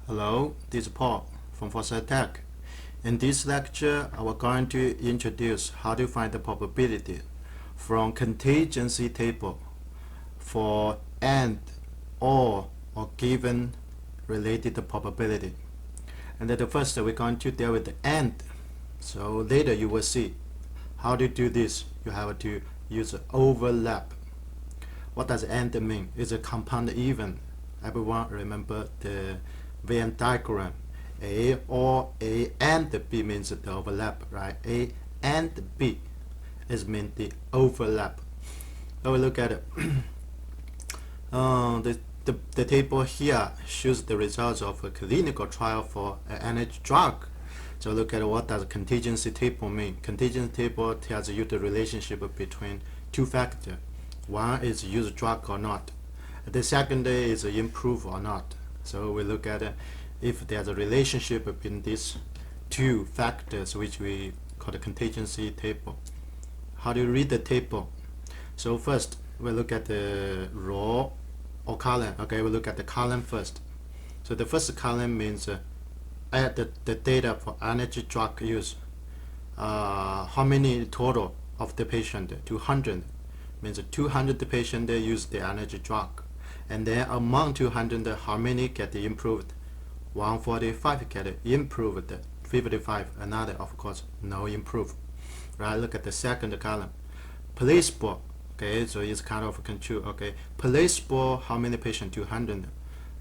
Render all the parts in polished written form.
Hello, this is Paul from Foresight Tech. In this lecture, I will going to introduce how to find the probability from contingency table for and or given related probability. And then the first we're going to deal with the and. So later you will see how to do this. You have to use overlap. What does and mean? It's a compound even. Everyone remember the Venn diagram. A or A and B means the overlap, right? A and B is mean the overlap. So we look at it. The table here shows the results of a clinical trial for an energy drug. So look at what does contingency table mean. Contingency table tells you the relationship between two factors. One is use drug or not. The second is improve or not. So we look at if there's a relationship between these two factors, which we call the contingency table. How do you read the table? So first, we look at the row or column. Okay, we look at the column first. So the first column means add the data for energy drug use. How many total of the patient? 200. Means 200 patients use the energy drug. And then among 200, how many get improved? 145 get improved, 55 another, of course, no improve. Right, look at the second column. Placebo, okay, so it's kind of control, okay. Placebo, how many patients? 200.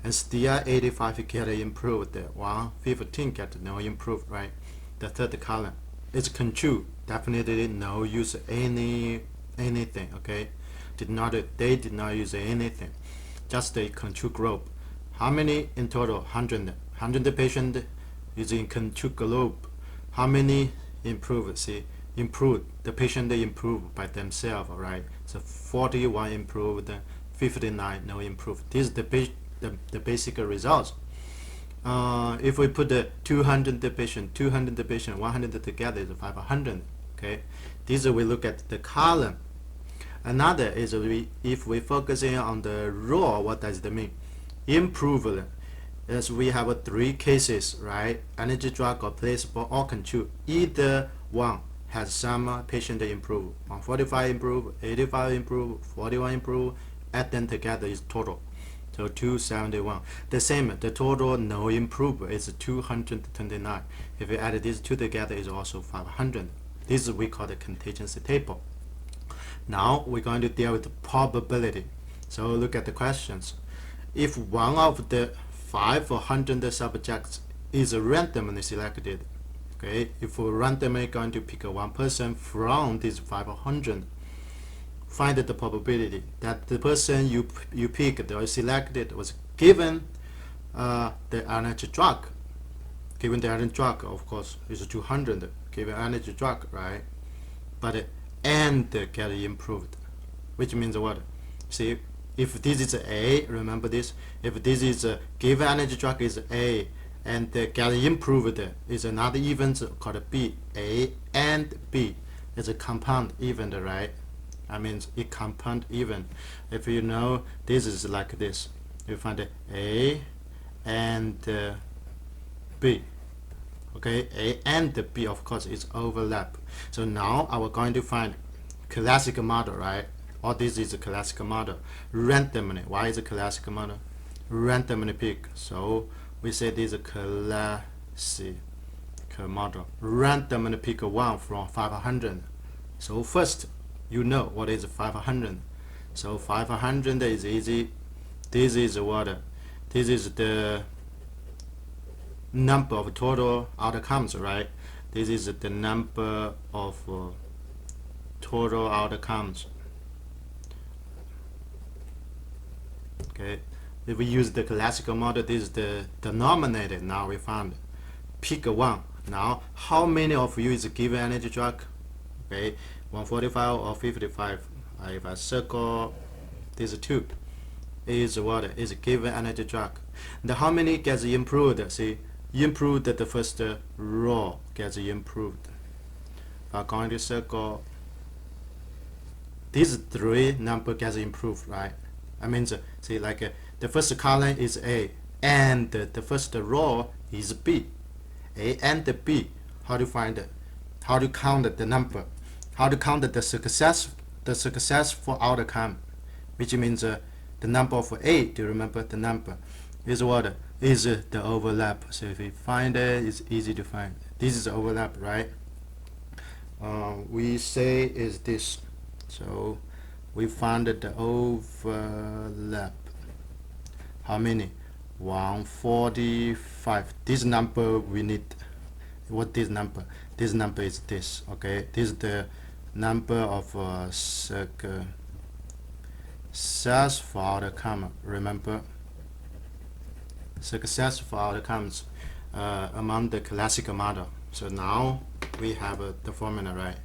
And still 85 get improved, 115 get no improve, right? The third column is control, definitely no use anything, okay. They did not use anything. Just a control group. How many in total? 100 patients using control group. How many improved? See, improved. The patient improved by themselves, right? So 41 improved, 59 no improved. This is the basic results. If we put the 200 patient, 100 together is 500. Okay, this we look at the column. Another is if we focusing on the row, what does it mean? Improved. As we have three cases, right? Energy drug or placebo or control. Either one has some patient improve. 145 improve, 85 improve, 41 improve. Add them together is total. So 271. The same, the total no improve is 229. If you add these two together, is also 500. This we call the contingency table. Now we're going to deal with the probability. So look at the questions. If one of the 500 subjects is randomly selected, okay, if we're randomly going to pick one person from these 500, find the probability that the person you picked or selected was given the energy drug. Given the energy drug, of course, is 200. Given energy drug, right? But and get improved, which means what? See, if this is A, remember this. If this is given energy drug is A, and get improved is another event called B. A and B is a compound event, right? I mean, it compound event. If you know, this is like this. You find A and B. Okay, A and B, of course, is overlap. So now I was going to find classical model, right? Or this is a classical model. Randomly. Why is a classical model? Randomly pick. So we say this is a classical model. Randomly pick one from 500. So first, you know what is 500. So 500 is easy. This is what? This is the number of total outcomes, right? This is the number of total outcomes. Okay, if we use the classical model, this is the denominator. Now we found pick one. Now how many of you is given energy drug? Okay, 145 or 55. If I circle these two, is what is given energy drug. The how many gets improved? See, improved the first row gets improved. I'm going to circle these three number gets improved, right? I mean, see, like the first column is A, and the first row is B. A and B. How to find it? How to count the number? How to count the successful outcome, which means the number of A. Do you remember the number? Is what? Is the overlap. So if we find it, it's easy to find. This is the overlap, right? We say is this. So we found the overlap. How many? 145. This number we need. What this number? This number is this. Okay, this is the number of successful outcome. Remember, successful outcomes among the classical model. So now we have the formula, right?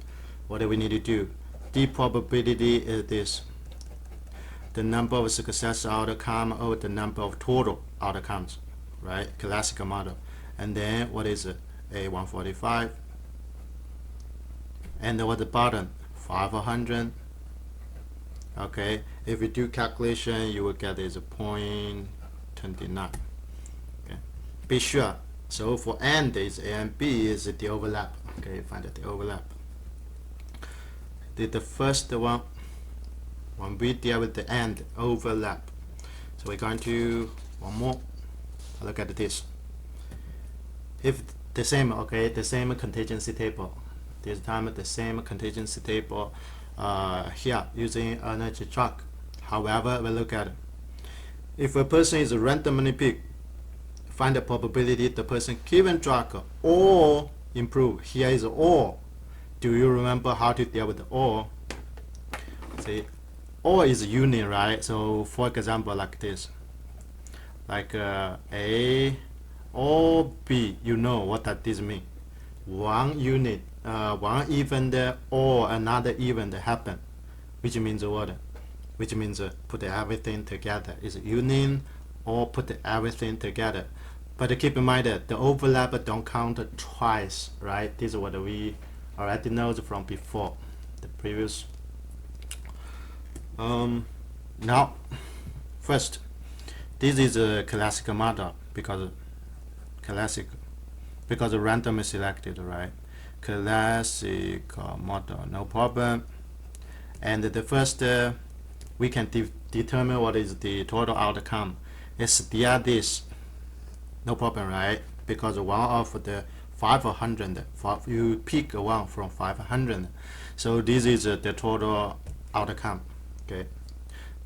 What do we need to do? The probability is this: the number of successful outcome over the number of total outcomes, right? Classical model. And then what is it? A 145. And what the bottom? 500. Okay, if you do calculation, you will get is 0.29. Okay, be sure. So for AND is A and B is the overlap. Okay, find the overlap. The first one, when we deal with the AND overlap. So we're going to one more. Look at this. If the same, okay, the same contingency table. This time the same contingency table here using energy track. However, we look at it. If a person is randomly picked, find the probability the person given drug or improve. Here is or. Do you remember how to deal with the or? See, or is union, right? So for example, like this, like A or B. You know what does this mean? One unit, one event or another event happen, which means what? Which means put everything together. Is union or put everything together. But keep in mind that the overlap don't count twice, right? This is what we already know from before, the previous. Now, first, this is a classical model because random is selected, right? Classical model, no problem. And the first, we can determine what is the total outcome. It's this, no problem, right? Because one of the 500, you pick one from 500. So this is the total outcome. Okay,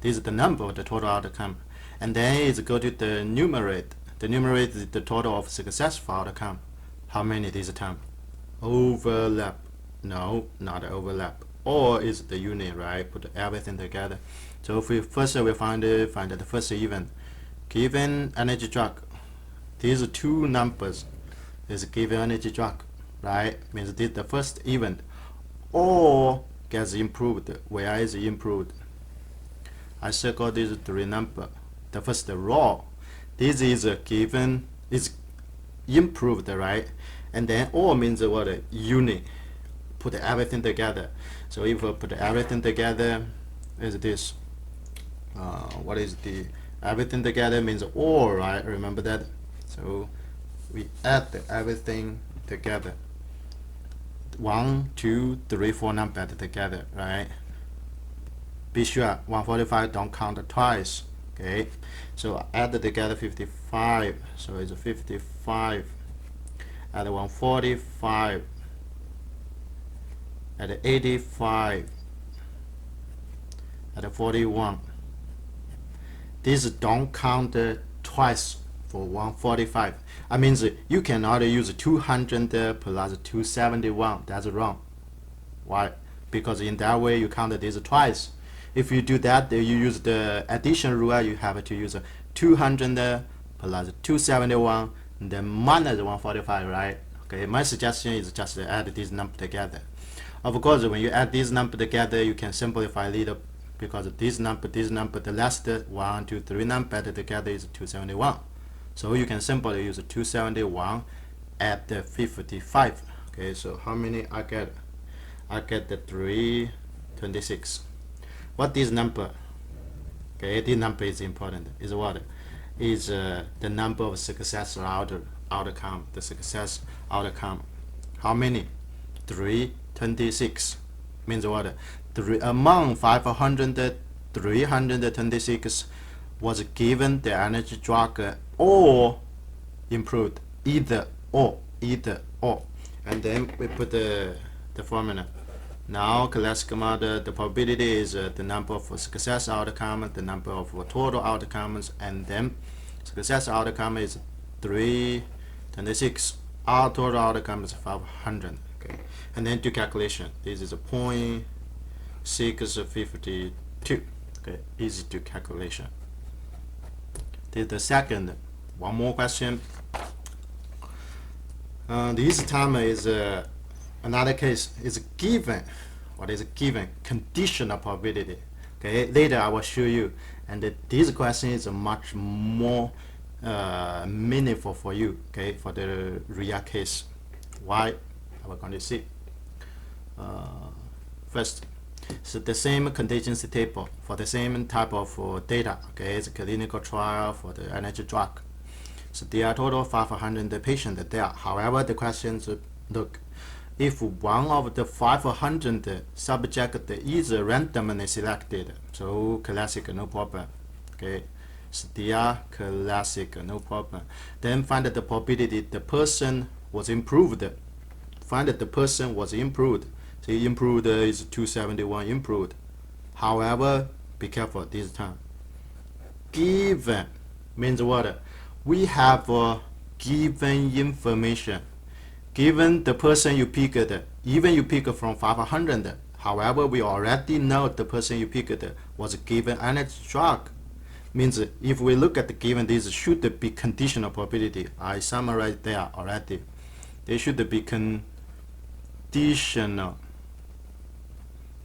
this is the number of the total outcome. And then it's go to the numerator. The numerator is the total of successful outcome. How many this time? Overlap. No, not overlap. Or is the union, right? Put everything together. So if we first we find the first event. Given energy drug. These two numbers is given energy drug, right? Means this the first event. Or gets improved. Where is improved? I circle these three numbers. The first row. This is given, is improved, right? And then or means what? Unit. Put everything together. So if we put everything together, is this. What is the everything together means or, right? Remember that. So we add everything together. 1, 2, 3, 4 numbers together, right? Be sure 145 don't count twice. Okay, so add together 55. So it's 55. Add 145. Add 85. Add 41. These don't count twice for 145. I means you cannot use 200 plus 271. That's wrong. Why? Because in that way you count this twice. If you do that, you use the addition rule. You have to use 200 plus 271, and then minus 145, right? Okay. My suggestion is just add these numbers together. Of course, when you add these numbers together, you can simplify a little because this number, the last 1, 2, 3 number added together is 271. So you can simply use 271 at the 55. Okay. So how many I get? I get the 326. What is number? Okay, this number is important. Is what? is the number of success outcome. The success outcome. How many? 326. Means what? Among 500, 326 was given the energy drug or improved. Either or. And then we put the formula. Now, classical model, the probability is the number of success outcomes, the number of total outcomes, and then success outcome is 326. Our total outcome is 500. Okay, and then do calculation. This is a 0.652. Okay, easy to calculation. This is the second. One more question. This time is another case is given. What is given? Conditional probability. Okay, later I will show you. And this question is much more meaningful for you. Okay, for the real case. Why? We're going to see. First, so the same contingency table for the same type of data. Okay, it's a clinical trial for the energy drug. So there are total 500 patients there. However, the questions look, if one of the 500 subject is randomly selected, so classic, no problem. Okay, so they are classic, no problem. Then find the probability the person was improved. Find that the person was improved. So improved is 271 improved. However, be careful this time. Given means what? We have given information. Given the person you picked, even you pick from 500, however, we already know the person you picked was given energy drug. Means if we look at the given, this should be conditional probability. I summarized there already. They should be conditional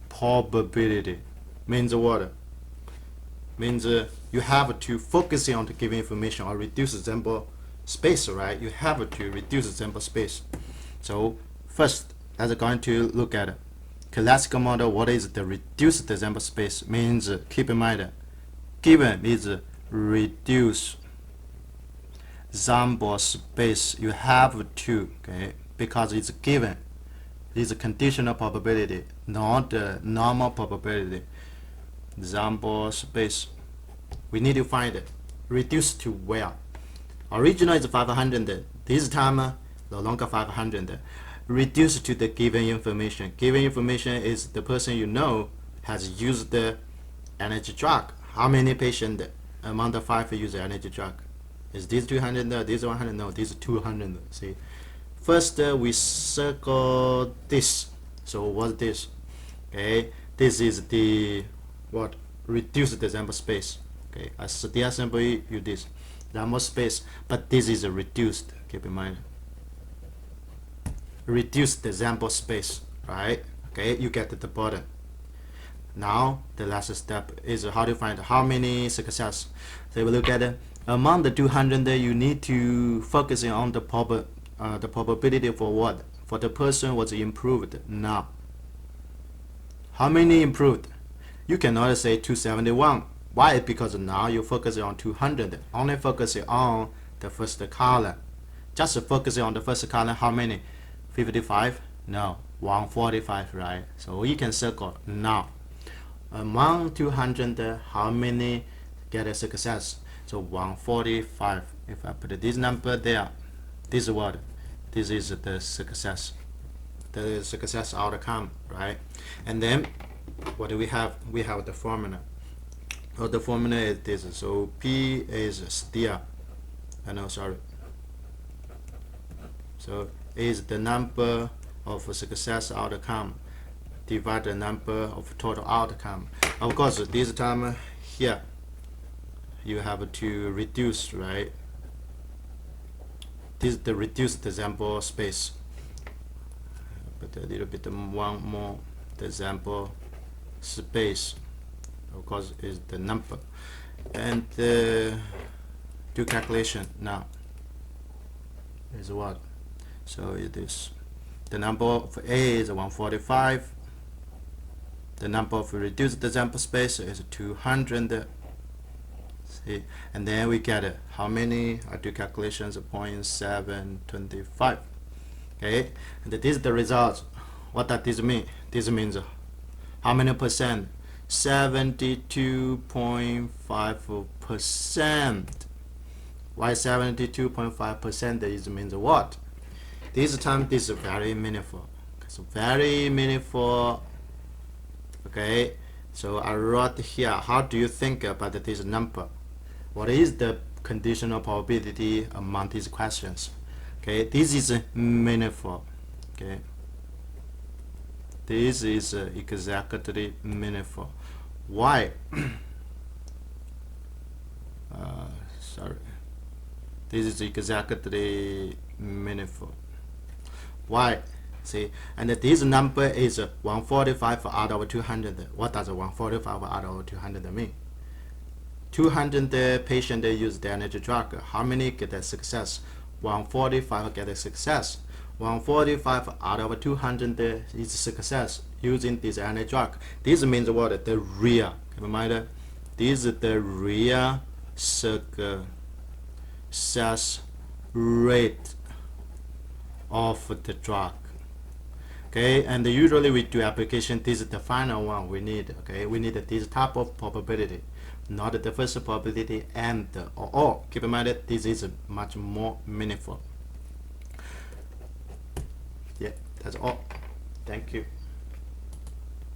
probability. Means what? Means you have to focus on the given information or reduce the sample space, right? You have to reduce the sample space. So first, let's going to look at classical model. What is the reduced sample space? Means keep in mind, given is reduce sample space. You have to, okay, because it's given. It's a conditional probability, not the normal probability. Sample space. We need to find it. Reduce to where? Original is 500. This time, no longer 500. Reduce to the given information. Given information is the person you know has used the energy drug. How many patients among the 5 use the energy drug? Is this 200? This 100? No, this is 200. See, first we circle this. So what's this? Okay, this is the what? Reduce the sample space. Okay, as the assembly use this sample space, but this is a reduced. Keep in mind. Reduce the sample space, right? Okay, you get the bottom. Now the last step is how to find how many success. So we look at it. Among the 200, you need to focus on the probability for what? For the person was improved. Now, how many improved? You cannot say 271. Why? Because now you focus on 200. Only focus on the first column. Just focus on the first column. How many? 55? No, 145, right? So you can circle now. Among 200, how many get a success? So 145. If I put this number there, this is what? This is the success. The success outcome, right? And then what do we have? We have the formula. So the formula is this. So P is still, no, sorry. So is the number of success outcome divide the number of total outcome. Of course, this time here you have to reduce, right? This is the reduced sample space. But a little bit one more. The sample space, of course, is the number. And do calculation now. Is what? So it is the number of A is 145. The number of reduced sample space is 271. See, and then we get how many? I do calculations 0.725. Okay, and this is the result. What does this mean? This means how many percent? 72.5%. Why 72.5%? This means what? This time this is very meaningful. It's very meaningful. Okay, so I wrote here. How do you think about this number? What is the conditional probability among these questions? Okay, this is meaningful. Okay, this is exactly meaningful. Why? Sorry, this is exactly meaningful. Why? See, and this number is 145 out of 200. What does 145 out of 200 mean? 200 patients use the energy drug. How many get a success? 145 get a success. 145 out of 200 is success using this energy drug. This means what? The real. Keep in mind, this is the real success rate of the drug. Okay, and usually we do application. This is the final one we need. Okay, we need this type of probability, not the first probability and or. Keep in mind that this is much more meaningful. Yeah, that's all. Thank you.